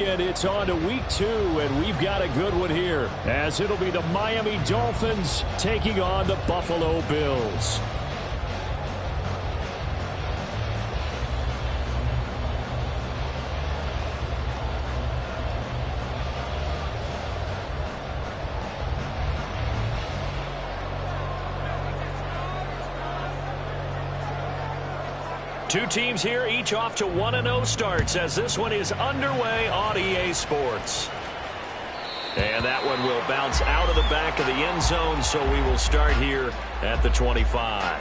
And it's on to week 2, and we've got a good one here, as it'll be the Miami Dolphins taking on the Buffalo Bills. Two teams here, each off to 1-0 starts as this one is underway on EA Sports. And that one will bounce out of the back of the end zone, so we will start here at the 25.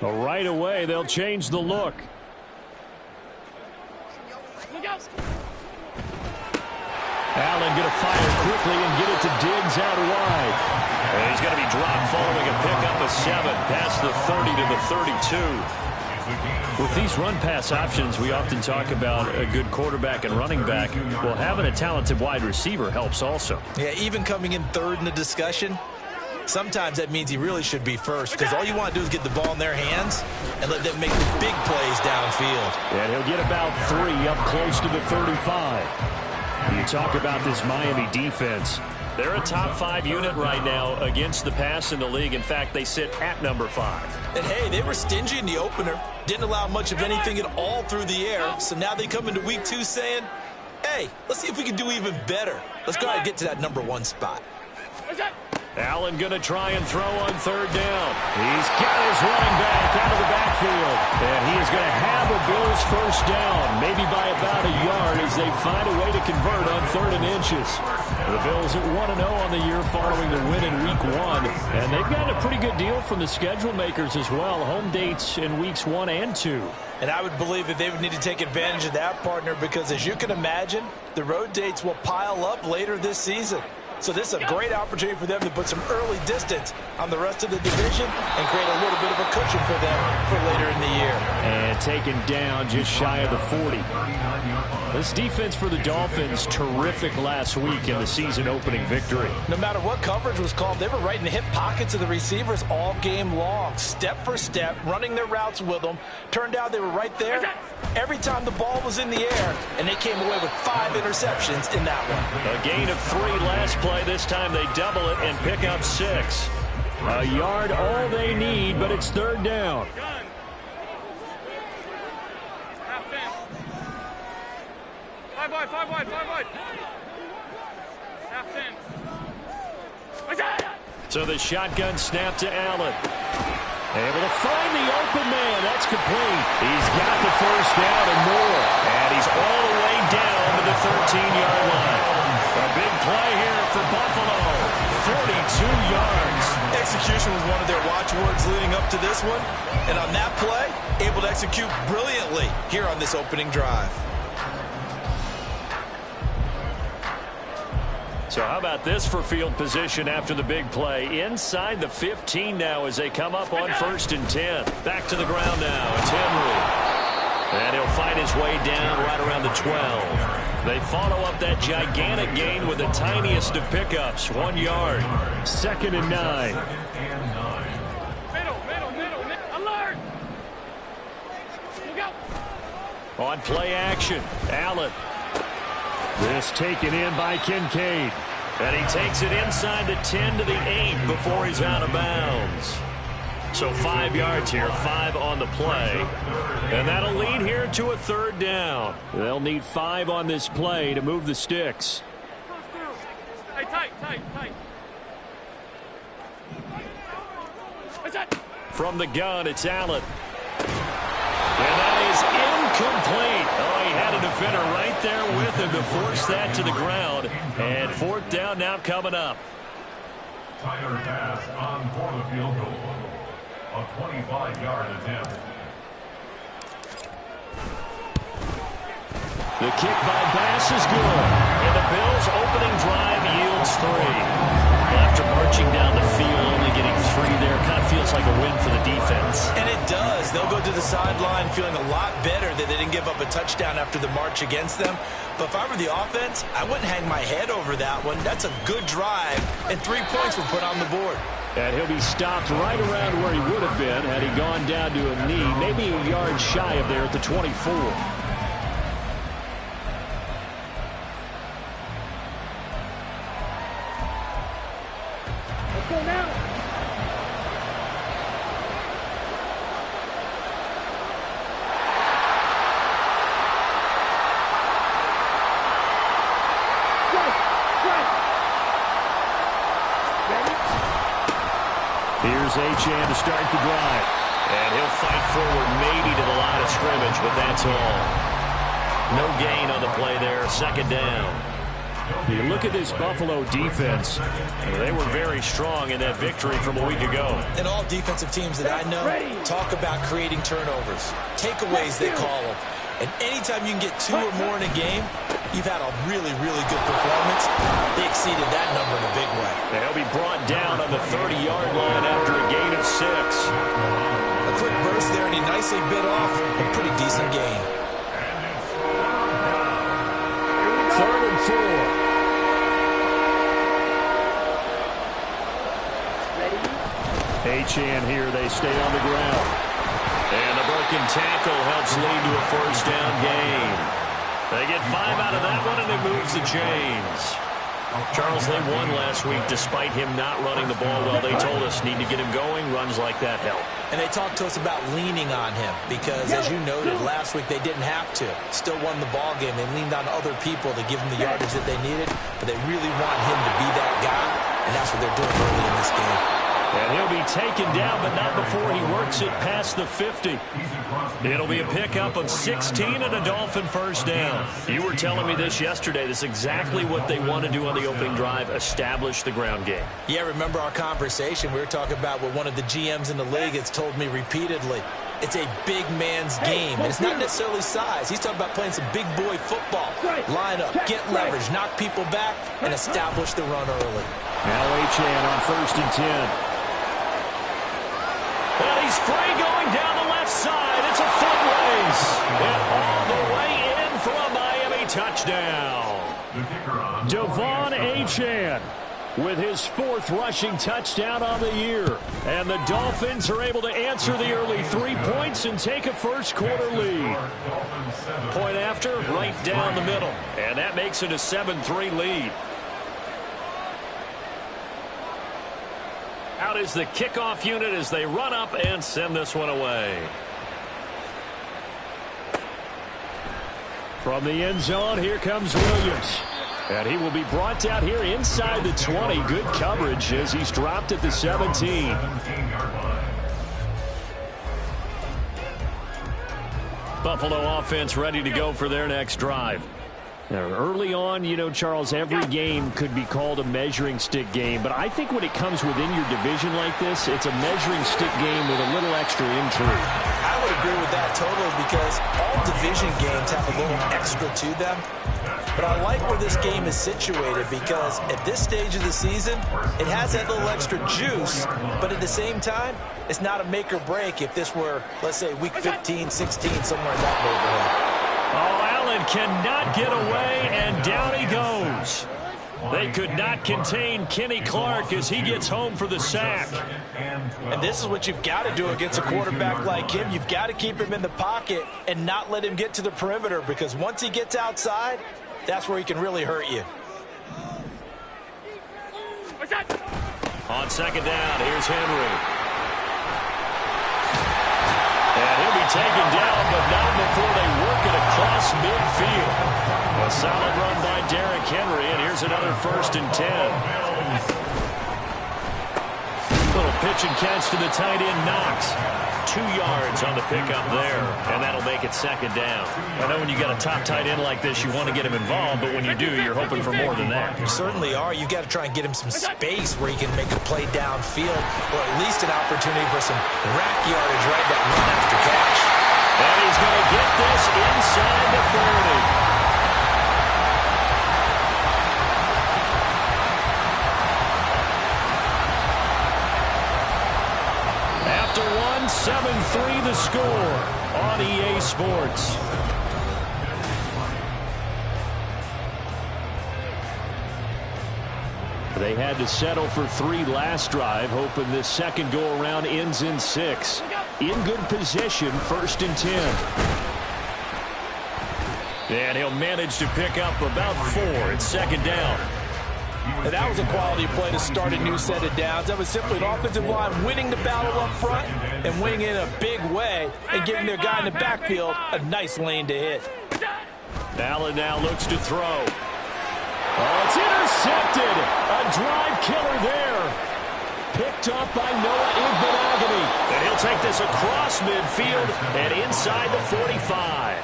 Right away, they'll change the look. Allen going to fire quickly and get it to Diggs out wide. And he's going to be dropped following a pickup of 7 past the 30 to the 32. With these run-pass options, we often talk about a good quarterback and running back. Well, having a talented wide receiver helps also. Yeah, even coming in third in the discussion, sometimes that means he really should be first, because all you want to do is get the ball in their hands and let them make the big plays downfield. And he'll get about 3 up close to the 35. You talk about this Miami defense. They're a top 5 unit right now against the pass in the league. In fact, they sit at number 5. And hey, they were stingy in the opener. Didn't allow much of anything at all through the air. So now they come into week 2 saying, hey, let's see if we can do even better. Let's go ahead and get to that number 1 spot. Allen going to try and throw on 3rd down. He's got his running back out of the backfield. And he is going to have a Bills first down, maybe by about a yard as they find a way to convert on 3rd and inches. The Bills at 1-0 on the year following the win in week 1. And they've got a pretty good deal from the schedule makers as well. Home dates in weeks 1 and 2. And I would believe that they would need to take advantage of that, partner, because as you can imagine, the road dates will pile up later this season. So this is a great opportunity for them to put some early distance on the rest of the division and create a little bit of a cushion for them for later in the year. And taken down just shy of the 40. This defense for the Dolphins, terrific last week in the season-opening victory. No matter what coverage was called, they were right in the hip pockets of the receivers all game long, step for step, running their routes with them. Turned out they were right there every time the ball was in the air, and they came away with 5 interceptions in that one. A gain of 3 last play. This time they double it and pick up 6. A yard all they need, but it's 3rd down. Five wide. Half 10. So the shotgun snap to Allen. Able to find the open man. That's complete. He's got the first down and more. And he's all the way down to the 13-yard line. A big play here for Buffalo. 42 yards. Execution was one of their watchwords leading up to this one. And on that play, able to execute brilliantly here on this opening drive. So how about this for field position after the big play? Inside the 15 now as they come up on 1st and 10. Back to the ground now. It's Henry. And he'll find his way down right around the 12. They follow up that gigantic gain with the tiniest of pickups. 1 yard. 2nd and 9. Middle. Alert! Look out! On play action, Allen. This taken in by Kincaid. And he takes it inside the 10 to the 8 before he's out of bounds. So 5 yards here, 5 on the play. And that'll lead here to a 3rd down. They'll need 5 on this play to move the sticks. Hey, tight. From the gun, it's Allen. And that is incomplete. Oh, he had a defender right there with him to force that to the ground. And 4th down now coming up. Tighter pass on for the field goal. A 25-yard attempt. The kick by Bass is good. And the Bills' opening drive yields 3. Well, after marching down the field, only getting 3 there, kind of feels like a win for the defense. And it does. They'll go to the sideline feeling a lot better that they didn't give up a touchdown after the march against them. But if I were the offense, I wouldn't hang my head over that one. That's a good drive, and 3 points were put on the board. And he'll be stopped right around where he would have been had he gone down to a knee, maybe a yard shy of there at the 24. Let's go now. Here's Achane to start the drive. And he'll fight forward maybe to the line of scrimmage, but that's all. No gain on the play there, second down. You look at this Buffalo defense. They were very strong in that victory from a week ago. And all defensive teams that I know talk about creating turnovers. Takeaways, they call them. And anytime you can get 2 or more in a game, you've had a really, really good performance. They exceeded that number in a big way. They'll be brought down on the 30-yard line after a gain of 6. A quick burst there, and he nicely bit off a pretty decent gain. 3rd and 4. Achane here, they stay on the ground. And the broken tackle helps lead to a first down gain. They get 5 out of that one, and it moves the chains. Charles, they won last week despite him not running the ball well. They told us need to get him going. Runs like that help. And they talked to us about leaning on him because, as you noted, last week they didn't have to. Still won the ball game. They leaned on other people to give them the yardage that they needed, but they really want him to be that guy, and that's what they're doing early in this game. And he'll be taken down, but not before he works it past the 50. It'll be a pickup of 16 and a Dolphin first down. You were telling me this yesterday. This is exactly what they want to do on the opening drive, establish the ground game. Yeah, remember our conversation? We were talking about what one of the GMs in the league has told me repeatedly. It's a big man's game, and it's not necessarily size. He's talking about playing some big boy football. Line up, get leverage, knock people back, and establish the run early. Now Achane on 1st and 10. And he's free going down the left side. It's a foot race. And all the way in for a Miami touchdown. Devon Achane with his 4th rushing touchdown on the year. And the Dolphins are able to answer the early 3 points and take a first-quarter lead. Point after, right down the middle. And that makes it a 7-3 lead. Out is the kickoff unit as they run up and send this one away. From the end zone, here comes Williams. And he will be brought down here inside the 20. Good coverage as he's dropped at the 17. Buffalo offense ready to go for their next drive. Now, early on, you know, Charles, every game could be called a measuring stick game. But I think when it comes within your division like this, it's a measuring stick game with a little extra intrigue. I would agree with that totally because all division games have a little extra to them. But I like where this game is situated because at this stage of the season, it has that little extra juice. But at the same time, it's not a make or break if this were, let's say, week 15, 16, somewhere in that neighborhood. Oh, Allen cannot get away, and down he goes. They could not contain Kenny Clark as he gets home for the sack. And this is what you've got to do against a quarterback like him. You've got to keep him in the pocket and not let him get to the perimeter because once he gets outside, that's where he can really hurt you. On second down, here's Henry. And he'll be taken down, but not before they work it across midfield. A solid run by Derrick Henry, and here's another 1st and 10. Little pitch and catch to the tight end, Knox. 2 yards on the pickup there, and that'll make it second down. I know when you got a top tight end like this, you want to get him involved, but when you do, you're hoping for more than that. You certainly are. You got to try and get him some space where he can make a play downfield, or at least an opportunity for some rack yardage right that run after catch. And he's going to get this inside the 30. score on EA Sports. They had to settle for 3 last drive, hoping this second go-around ends in 6. In good position, 1st and 10. And he'll manage to pick up about 4 at 2nd down. And that was a quality play to start a new set of downs. That was simply an offensive line winning the battle up front and winning it in a big way and giving their guy in the backfield a nice lane to hit. Allen now looks to throw. Oh, it's intercepted. A drive killer there. Picked up by Noah Igbenogany. And he'll take this across midfield and inside the 45.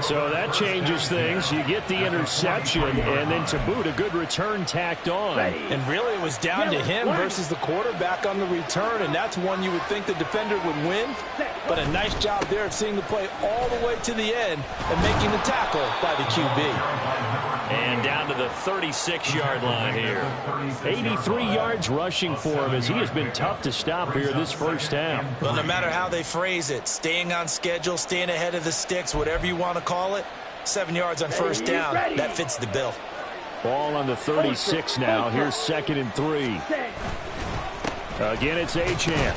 So that changes things. You get the interception, and then to boot, a good return tacked on. And really, it was down to him versus the quarterback on the return, and that's one you would think the defender would win. But a nice job there of seeing the play all the way to the end and making the tackle by the QB. And down to the 36-yard line here. 83 yards rushing for him as he has been tough to stop here this first half. Well, no matter how they phrase it, staying on schedule, staying ahead of the sticks, whatever you want to call it, 7 yards on first down, that fits the bill. Ball on the 36 now. Here's 2nd and 3. Again, it's Achane.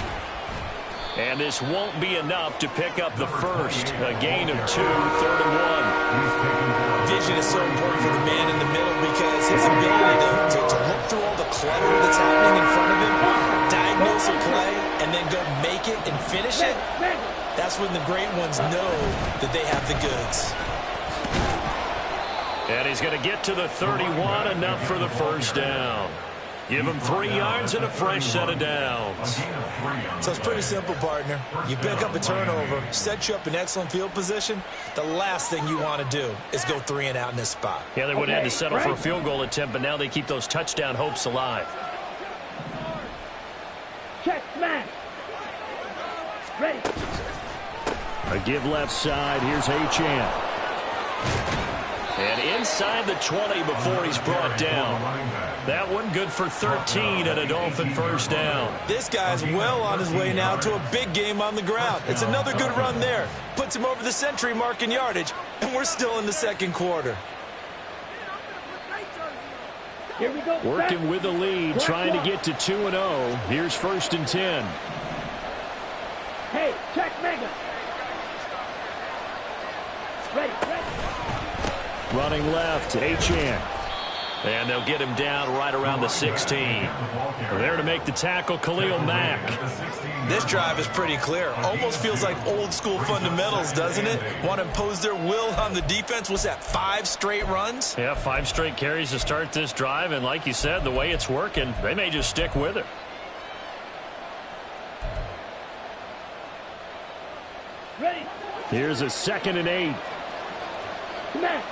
And this won't be enough to pick up the first. A gain of 2, 3rd and 1. Vision is so important for the man in the middle because his ability to look through all the clutter that's happening in front of him, diagnose a play, and then go make it and finish it, that's when the great ones know that they have the goods. And he's going to get to the 31, enough for the first down. Give him 3 yards and a fresh set of downs. So it's pretty simple, partner. You pick up a turnover, set you up in excellent field position. The last thing you want to do is go 3 and out in this spot. Yeah, they would have had to settle for a field goal attempt, but now they keep those touchdown hopes alive. Check, smash. Ready. A give left side. Here's Achane. And inside the 20 before he's brought down. That one good for 13 and a Dolphin first down. This guy's well on his way now to a big game on the ground. It's another good run there. Puts him over the century mark in yardage, and we're still in the second quarter. Here we go. Working with the lead, trying to get to 2-0. Here's 1st and 10. Hey, check mega. Ready. Running left, Achane. And they'll get him down right around the 16. There to make the tackle, Khalil Mack. This drive is pretty clear. Almost feels like old school fundamentals, doesn't it? Want to impose their will on the defense. What's that, 5 straight runs? Yeah, 5 straight carries to start this drive. And like you said, the way it's working, they may just stick with it. Ready. Here's a 2nd and 8. Smash.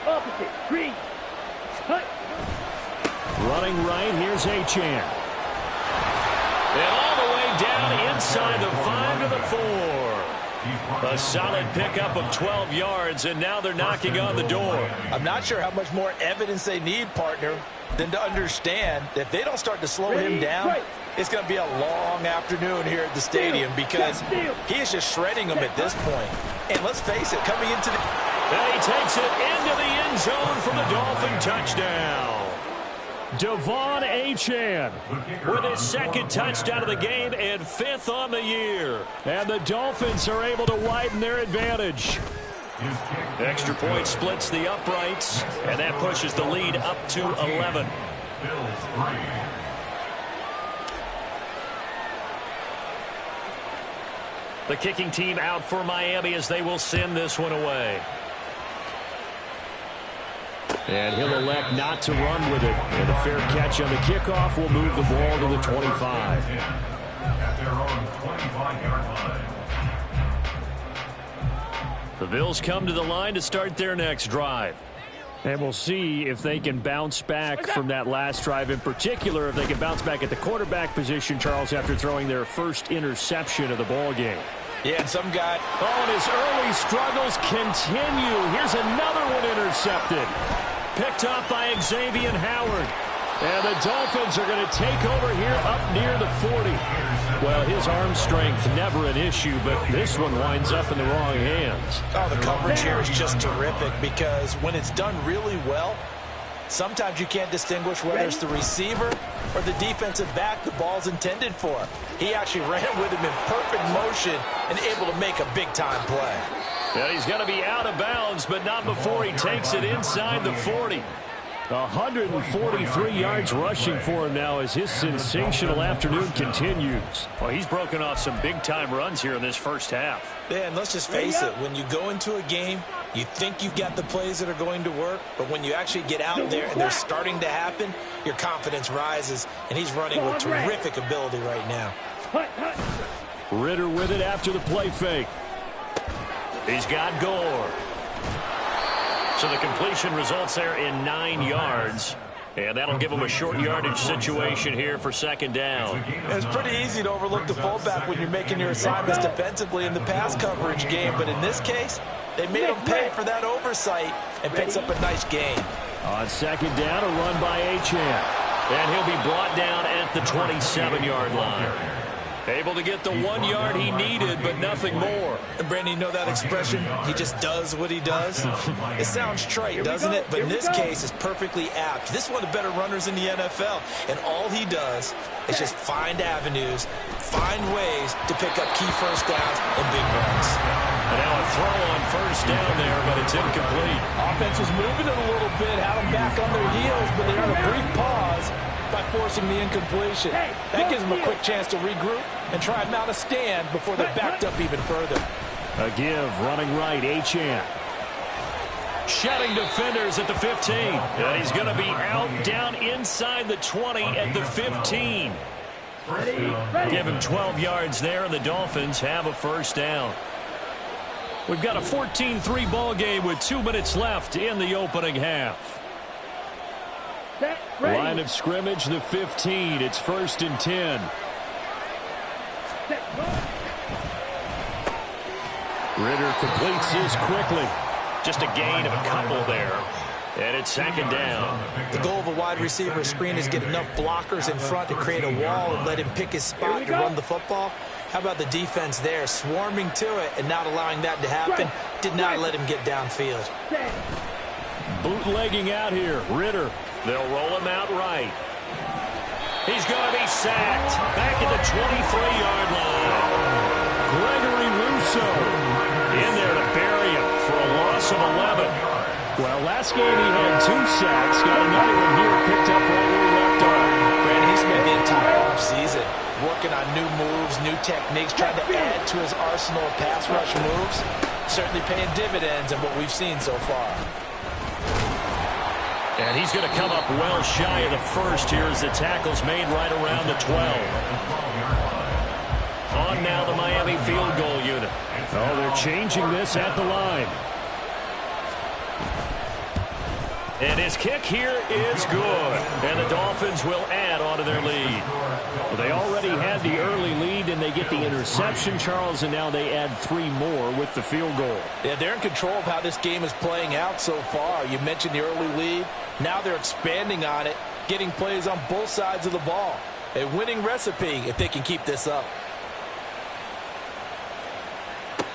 Opposite. Green. Cut. Running right, here's Achane. And all the way down inside the 5 to the 4. A solid pickup of 12 yards, and now they're knocking on the door. I'm not sure how much more evidence they need, partner, than to understand that if they don't start to slow him down, it's going to be a long afternoon here at the stadium because he is just shredding them at this point. And let's face it, coming into the... And he takes it into the end zone for the Dolphin touchdown. Devon Achane with his 2nd touchdown of the game and 5th on the year. And the Dolphins are able to widen their advantage. Extra point splits the uprights, and that pushes the lead up to 11. The kicking team out for Miami as they will send this one away. And he'll elect not to run with it. And a fair catch on the kickoff will move the ball to the 25. At their own 25-yard line. The Bills come to the line to start their next drive. And we'll see if they can bounce back from that last drive, in particular if they can bounce back at the quarterback position, Charles, after throwing their first interception of the ball game. Yeah, and some guy... Oh, and his early struggles continue. Here's another one intercepted. Picked up by Xavier Howard. And the Dolphins are going to take over here up near the 40. Well, his arm strength, never an issue, but this one winds up in the wrong hands. Oh, the coverage here is just terrific because when it's done really well, sometimes you can't distinguish whether it's the receiver or the defensive back the ball's intended for. He actually ran with him in perfect motion and able to make a big-time play. And he's going to be out of bounds, but not before he takes it inside the 40. 143 yards rushing for him now as his sensational afternoon continues. Well, he's broken off some big-time runs here in this first half. Yeah, and let's just face it, when you go into a game, you think you've got the plays that are going to work, but when you actually get out there and they're starting to happen, your confidence rises, and he's running with terrific ability right now. Ritter with it after the play fake. He's got Gore. So the completion results there in 9 yards. And that'll give him a short yardage situation here for second down. It's pretty easy to overlook the fullback when you're making your assignments defensively in the pass coverage game. But in this case, they made him pay for that oversight and picks up a nice gain. On second down, a run by Achane. And he'll be brought down at the 27-yard line. Able to get the 1 yard he needed, but nothing more. And Brandon, you know that expression? He just does what he does. It sounds trite, doesn't it? But in this case, it's perfectly apt. This is one of the better runners in the NFL. And all he does is just find avenues, find ways to pick up key first downs and big runs. And now a throw on first down there, but it's incomplete. Offense was moving it a little bit, had them back on their heels, but they had a brief pause by forcing the incompletion. That gives them a quick chance to regroup and try and mount a stand before they're backed up even further. A give, running right, Achane. Shedding defenders at the 15. And he's going to be out down inside the 20 at the 15. Give him 12 yards there, and the Dolphins have a first down. We've got a 14-3 ball game with 2 minutes left in the opening half. Line of scrimmage, the 15. It's 1st and 10. Ritter completes this quickly. Just a gain of a couple there. And it's second down. The goal of a wide receiver screen is get enough blockers in front to create a wall and let him pick his spot to run the football. How about the defense there, swarming to it and not allowing that to happen? Did not let him get downfield. Bootlegging out here, Ritter. They'll roll him out right. He's going to be sacked back at the 23-yard line. Gregory Rousseau in there to bury him for a loss of 11. Well, last game he had 2 sacks. Got another one here picked up right where he left off. Brandon, he spent the entire offseason working on new moves, new techniques, trying to add to his arsenal of pass rush moves. Certainly paying dividends in what we've seen so far. And he's going to come up well shy of the first here as the tackle's made right around the 12. On now the Miami field goal unit. Oh, they're changing this at the line. And his kick here is good. And the Dolphins will add on to their lead. Well, they already had the early lead, and they get the interception, Charles, and now they add 3 more with the field goal. Yeah, they're in control of how this game is playing out so far. You mentioned the early lead. Now they're expanding on it, getting plays on both sides of the ball. A winning recipe if they can keep this up.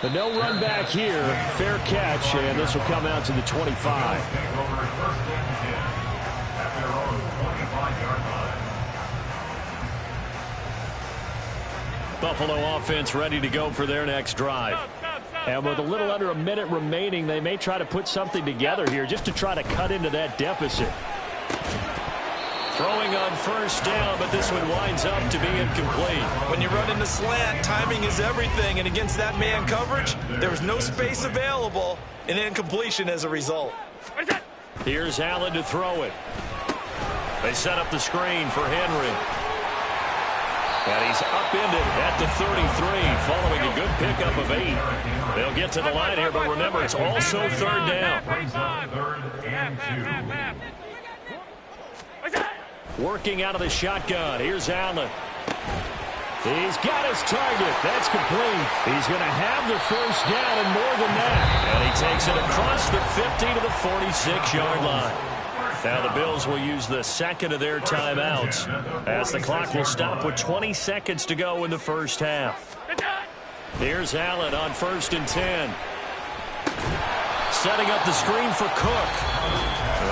The no run back here, fair catch, and this will come out to the 25. Buffalo offense ready to go for their next drive. And with a little under a minute remaining, they may try to put something together here just to try to cut into that deficit. Throwing on first down, but this one winds up to be incomplete. When you run into slant, timing is everything, and against that man coverage, there was no space available, and incompletion as a result. Here's Allen to throw it. They set up the screen for Henry. And he's upended at the 33, following a good pickup of 8. They'll get to the line here, but remember, it's also third down. Working out of the shotgun. Here's Allen. He's got his target. That's complete. He's going to have the first down and more than that. And he takes it across the 50 to the 46-yard line. Now the Bills will use the second of their timeouts as the clock will stop with 20 seconds to go in the first half. Here's Allen on 1st and 10. Setting up the screen for Cook.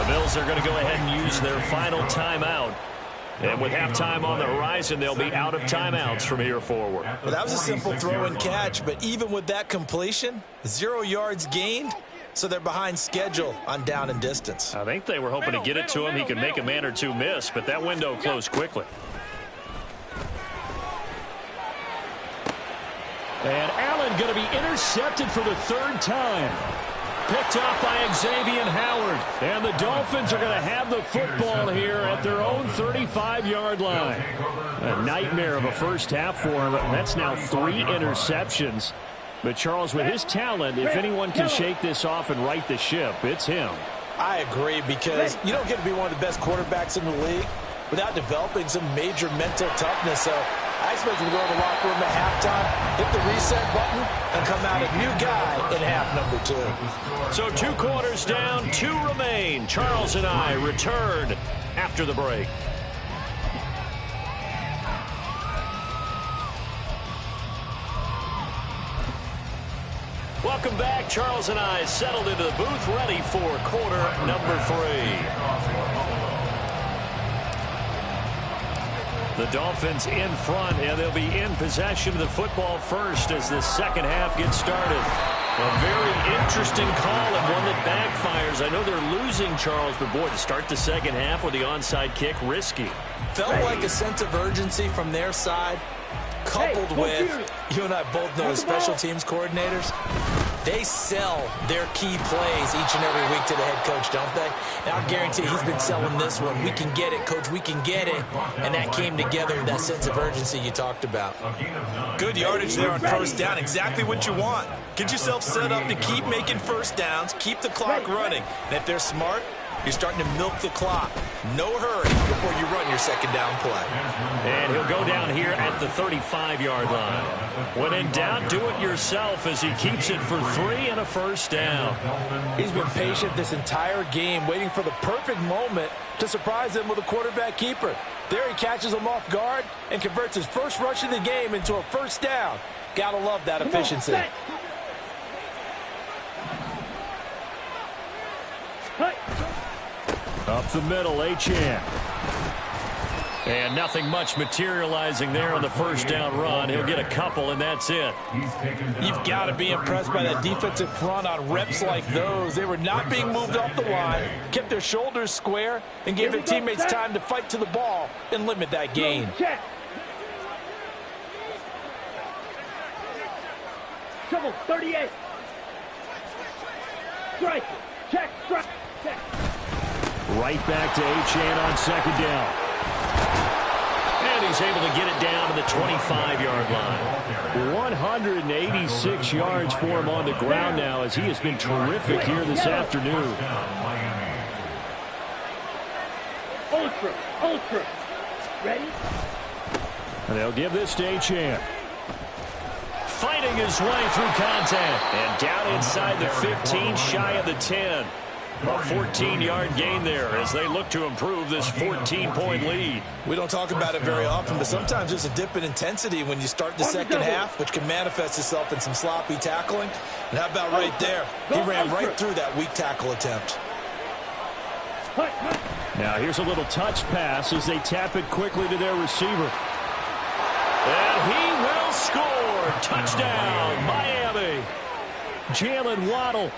The Bills are going to go ahead and use their final timeout. And with halftime on the horizon, they'll be out of timeouts from here forward. Well, that was a simple throw and catch, but even with that completion, 0 yards gained, so they're behind schedule on down and distance. I think they were hoping to get it to him. He could make a man or two miss, but that window closed quickly. And Allen going to be intercepted for the 3rd time. Picked up by Xavier Howard. And the Dolphins are going to have the football here at their own 35-yard line. A nightmare of a first half for him. That's now 3 interceptions. But, Charles, with his talent, if anyone can shake this off and right the ship, it's him. I agree, because you don't get to be one of the best quarterbacks in the league without developing some major mental toughness. So I expect him to go to the locker room at halftime, hit the reset button, and come out a new guy in half number 2. So 2 quarters down, 2 remain. Charles and I return after the break. Welcome back. Charles and I settled into the booth, ready for quarter number 3. The Dolphins in front, and they'll be in possession of the football first as the second half gets started. A very interesting call and one that backfires. I know they're losing, Charles, but boy, to start the second half with the onside kick, risky. Felt like a sense of urgency from their side, coupled with, you and I both know, the special teams coordinators, they sell their key plays each and every week to the head coach, don't they? And I'll guarantee he's been selling this one. We can get it, coach, we can get it. And that came together with that sense of urgency you talked about. Good yardage there on 1st down, exactly what you want. Get yourself set up to keep making 1st downs, keep the clock running. And if they're smart, you're starting to milk the clock. No hurry before you run your 2nd down play. And he'll go down here at the 35-yard line. When in doubt, do it yourself as he keeps it for 3 and a 1st down. He's been patient this entire game, waiting for the perfect moment to surprise him with a quarterback keeper. There he catches him off guard and converts his first rush of the game into a 1st down. Gotta love that efficiency. Up the middle, Achane. And nothing much materializing there on the 1st down run. He'll get a couple, and that's it. You've got to be impressed by that defensive front on reps like those. They were not being moved off the line, kept their shoulders square, and gave their teammates time to fight to the ball and limit that gain. Trouble, 38. Strike. Check. Strike. Check. Right back to Achane on 2nd down. And he's able to get it down to the 25-yard line. 186 yards for him on the ground now as he has been terrific here this afternoon. Ultra. Ready? And they'll give this to Achane. Fighting his way through contact. And down inside the 15, shy of the 10. A 14-yard gain there as they look to improve this 14-point lead. We don't talk about it very often, but sometimes there's a dip in intensity when you start the second half, which can manifest itself in some sloppy tackling. And how about right there? He ran right through that weak tackle attempt. Now here's a little touch pass as they tap it quickly to their receiver. And he will score. Touchdown, Miami. Jalen Waddle,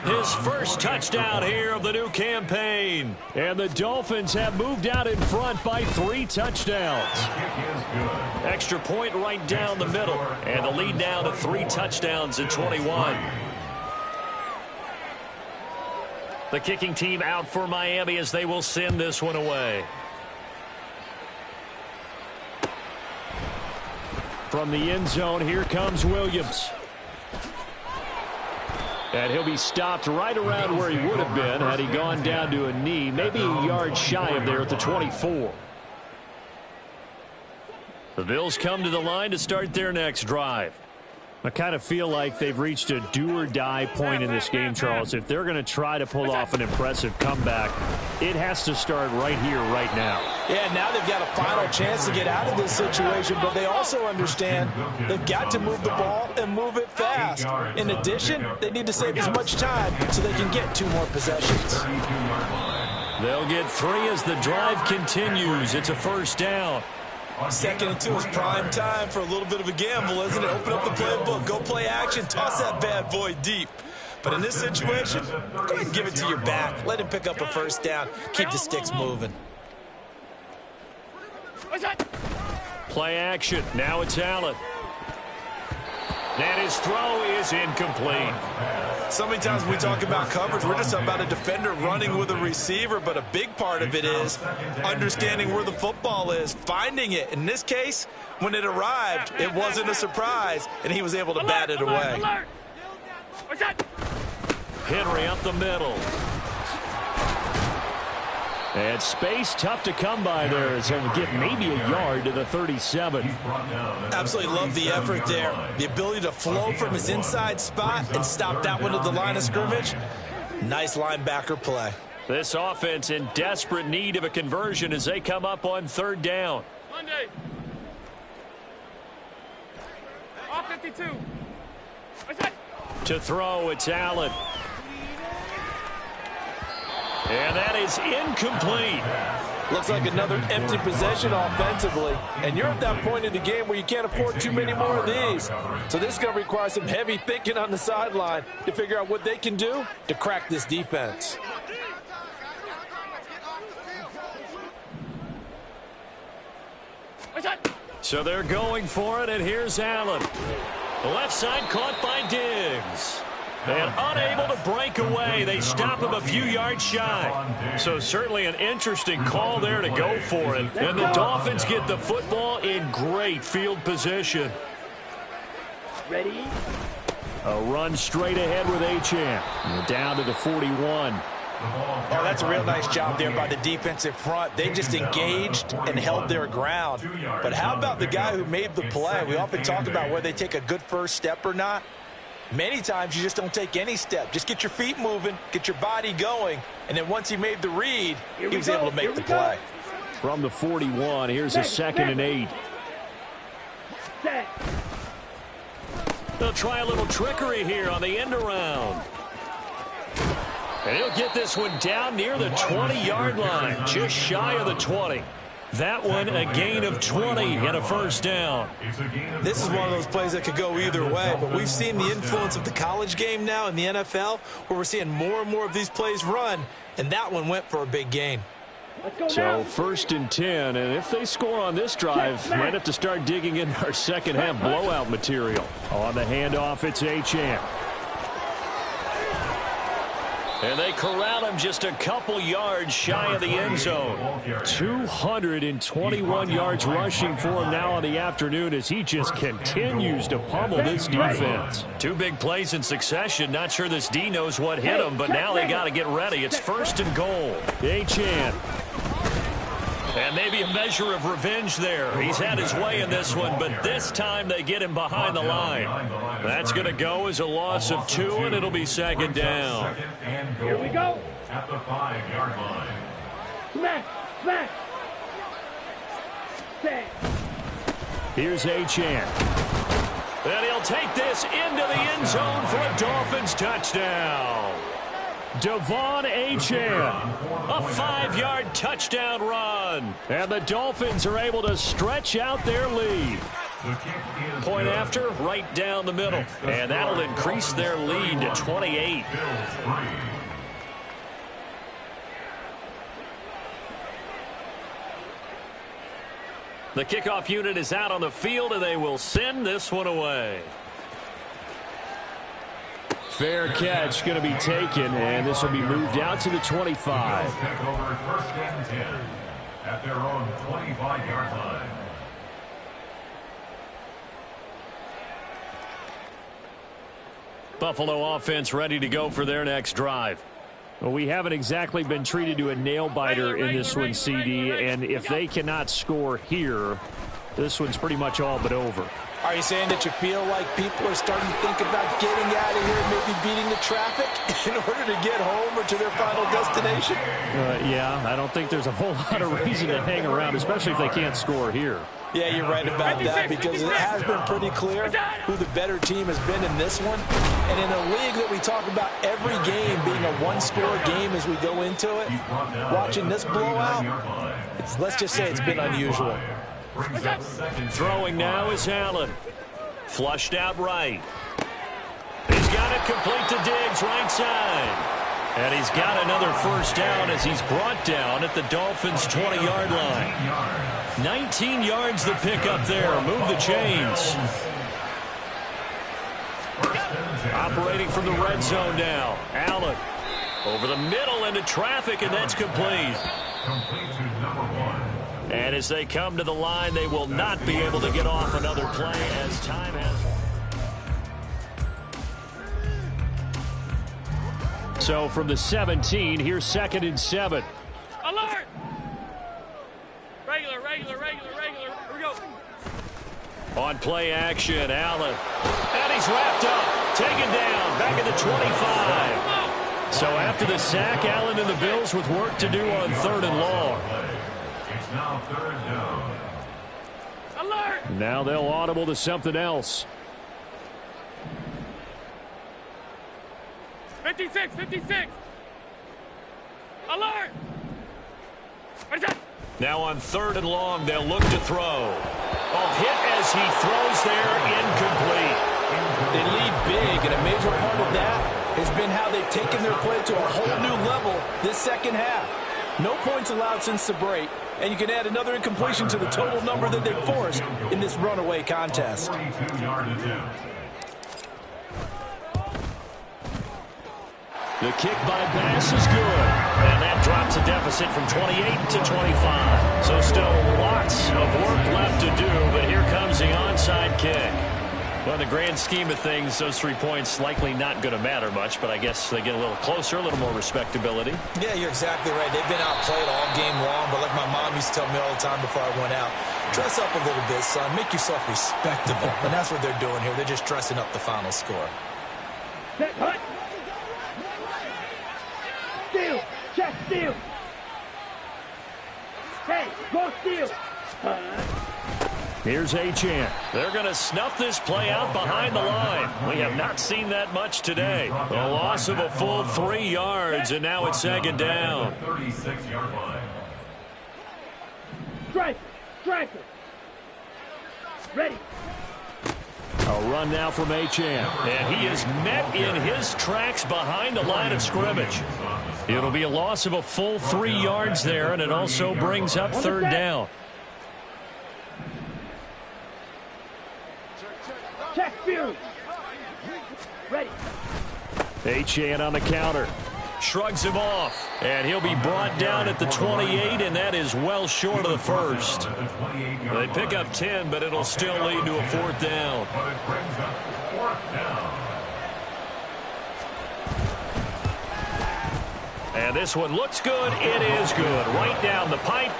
his first touchdown here of the new campaign. And the Dolphins have moved out in front by 3 touchdowns. Extra point right down the middle. And the lead now to 3 touchdowns at 21. The kicking team out for Miami as they will send this one away. From the end zone, here comes Williams. And he'll be stopped right around where he would have been had he gone down to a knee, maybe a yard shy of there at the 24. The Bills come to the line to start their next drive. I kind of feel like they've reached a do-or-die point in this game, Charles. If they're going to try to pull off an impressive comeback, it has to start right here, right now. Yeah, now they've got a final chance to get out of this situation, but they also understand they've got to move the ball and move it fast. In addition, they need to save as much time so they can get 2 more possessions. They'll get 3 as the drive continues. It's a first down. 2nd and 2 is prime time for a little bit of a gamble, isn't it? Open up the playbook, go play action, toss that bad boy deep. But in this situation, go ahead and give it to your back. Let him pick up a first down. Keep the sticks moving. Play action. Now it's Allen. And his throw is incomplete. So many times when we talk about coverage, we're just about a defender running with a receiver, but a big part of it is understanding where the football is, finding it. In this case, when it arrived, it wasn't a surprise, and he was able to bat it away. Henry up the middle. And space tough to come by there as he'll get maybe a yard to the 37. Absolutely love the effort there. The ability to flow from his inside spot and stop that one at the line of scrimmage. Nice linebacker play. This offense in desperate need of a conversion as they come up on 3rd down. Monday. All 52. To throw, it's Allen. And that is incomplete. Looks like another empty possession offensively. And you're at that point in the game where you can't afford too many more of these. So this is going to require some heavy thinking on the sideline to figure out what they can do to crack this defense. So they're going for it, and here's Allen. The left side caught by Diggs. And unable to break away. They stop him a few yards shy. So certainly an interesting call there to go for it. And the Dolphins get the football in great field position. Ready? A run straight ahead with Achane. Down to the 41. Oh, that's a real nice job there by the defensive front. They just engaged and held their ground. But how about the guy who made the play? We often talk about whether they take a good first step or not. Many times you just don't take any step. Just get your feet moving, get your body going, and then once he made the read, he was able to make the play. From the 41, here's a 2nd and 8. Set. They'll try a little trickery here on the end around. And he'll get this one down near the 20-yard line, just shy of the 20. That one a gain of 20 and a first down. This is one of those plays that could go either way, but we've seen the influence of the college game now in the NFL where we're seeing more and more of these plays run, and that one went for a big gain. Let's go So now. 1st and 10, and if they score on this drive, might have to start digging in our second half blowout material. On the handoff, it's Achane. And they corral him just a couple yards shy of the end zone. 221 yards rushing for him now on the afternoon as he just continues to pummel this defense. 2 big plays in succession. Not sure this D knows what hit him, but now they got to get ready. It's 1st and goal. Achane. And maybe a measure of revenge there. He's had his way in this one, but this time they get him behind the line. That's going to go as a loss of 2, and it'll be 2nd down. Here we go. At the 5-yard line. Smash. Smash. Set. Here's Achane. And he'll take this into the end zone for a Dolphins touchdown. Devon Achane, a 5-yard touchdown run. And the Dolphins are able to stretch out their lead. Point after, right down the middle. And that'll increase their lead to 28. The kickoff unit is out on the field, and they will send this one away. Fair catch going to be taken, and this will be moved out to the 25. Take over 1st and 10 at their own 25-yard line. Buffalo offense ready to go for their next drive. Well, we haven't exactly been treated to a nail-biter in this one, CD, and if they cannot score here, this one's pretty much all but over. All Are you saying that you feel like people are starting to think about getting out of here, maybe beating the traffic in order to get home or to their final destination? Yeah, I don't think there's a whole lot of reason to hang around, especially if they can't score here. Yeah, you're right about that, because it has been pretty clear who the better team has been in this one. And in a league that we talk about every game being a one-score game as we go into it, watching this blowout, let's just say it's been unusual. Throwing now is Allen. Flushed out right. He's got it complete to Diggs, right side. And he's got another first down as he's brought down at the Dolphins' 20-yard line. 19 yards to pick up there. Move the chains. Operating from the red zone now. Allen over the middle into traffic, and that's complete. And as they come to the line, they will not be able to get off another play as time has. So from the 17, here's 2nd and 7. Alert! Regular. Here we go. On play action, Allen. And he's wrapped up. Taken down. Back at the 25. So after the sack, Allen and the Bills with work to do on 3rd and long. It's now 3rd down. Alert! Now they'll audible to something else. 56. Alert! Now on 3rd and long, they'll look to throw. Hit as he throws there, incomplete. They lead big, and a major part of that has been how they've taken their play to a whole new level this second half. No points allowed since the break, and you can add another incompletion to the total number that they've forced in this runaway contest. 42-yard attempt. The kick by Bass is good. And that drops a deficit from 28 to 25. So still lots of work left to do, but here comes the onside kick. Well, in the grand scheme of things, those 3 points likely not going to matter much, but I guess they get a little closer, a little more respectability. Yeah, you're exactly right. They've been outplayed all game long, but like my mom used to tell me all the time before I went out, dress up a little bit, son. Make yourself respectable. And that's what they're doing here. They're just dressing up the final score. Set, hut. Steal. Check, steal. Hey, go steal. Here's Achane. They're going to snuff this play out behind the line. We have not seen that much today. A loss of a full 3 yards, and now it's 2nd down. 36-yard line. Striker. Ready. A run now from Achane. And he is met in his tracks behind the line of scrimmage. It'll be a loss of a full 3 yards there, and it also brings up 3rd down. Check, Fury. Ready. Achane on the counter. Shrugs him off. And he'll be brought down at the 28, and that is well short of the first. They pick up 10, but it'll still lead to a 4th down. But it brings up 4th down. And this one looks good. It is good. Right down the pipe.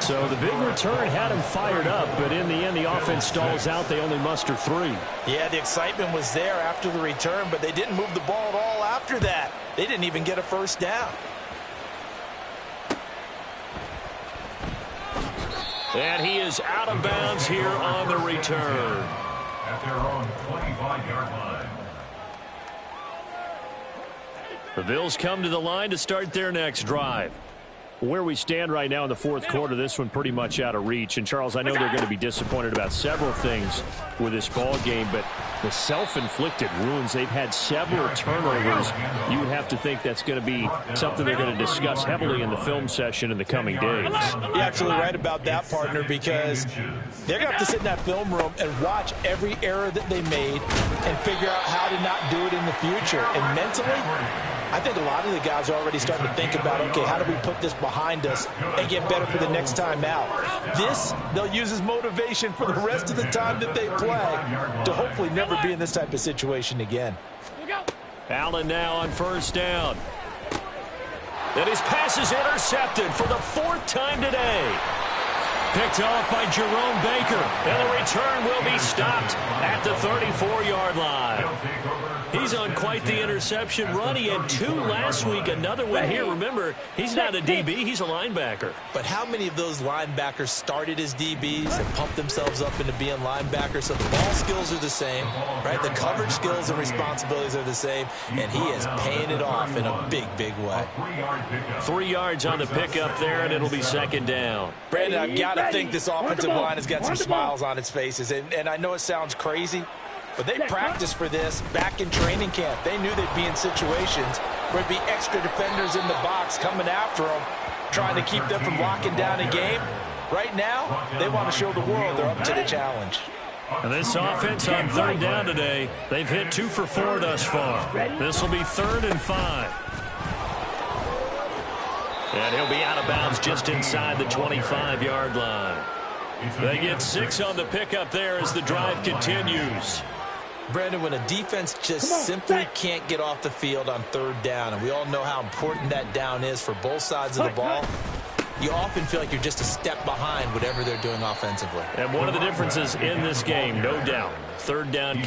So the big return had him fired up, but in the end, the offense stalls out. They only muster 3. Yeah, the excitement was there after the return, but they didn't move the ball at all after that. They didn't even get a first down. And he is out of bounds here on the return. At their own 25-yard line. The Bills come to the line to start their next drive. Where we stand right now in the 4th quarter, this one pretty much out of reach. And, Charles, I know they're going to be disappointed about several things with this ball game, but the self-inflicted wounds, they've had several turnovers. You would have to think that's going to be something they're going to discuss heavily in the film session in the coming days. You're absolutely right about that, partner, because they're going to have to sit in that film room and watch every error that they made and figure out how to not do it in the future. And mentally, I think a lot of the guys are already starting to think about, okay, how do we put this behind us and get better for the next time out? This, they'll use as motivation for the rest of the time that they play to hopefully never be in this type of situation again. Allen now on 1st down. And his pass is intercepted for the 4th time today. Picked off by Jerome Baker. And the return will be stopped at the 34-yard line. He's on quite the interception run. He had 2 last week, another one here. Remember, he's not a DB, he's a linebacker. But how many of those linebackers started as DBs and pumped themselves up into being linebackers? So the ball skills are the same, right? The coverage skills and responsibilities are the same, and he is paying it off in a big, big way. 3 yards on the pickup there, and it'll be second down. Brandon, I've got to think this offensive line has got some smiles on its faces, and I know it sounds crazy, but they practiced for this back in training camp. They knew they'd be in situations where there'd be extra defenders in the box coming after them, trying to keep them from locking down a game. Right now, they want to show the world they're up to the challenge. And this offense on third down today, they've hit 2 for 4 thus far. This will be 3rd and 5. And he'll be out of bounds just inside the 25-yard line. They get 6 on the pickup there as the drive continues. Brandon, when a defense just simply can't get off the field on third down, and we all know how important that down is for both sides of the ball, you often feel like you're just a step behind whatever they're doing offensively. And one of the differences in this game, no doubt, third down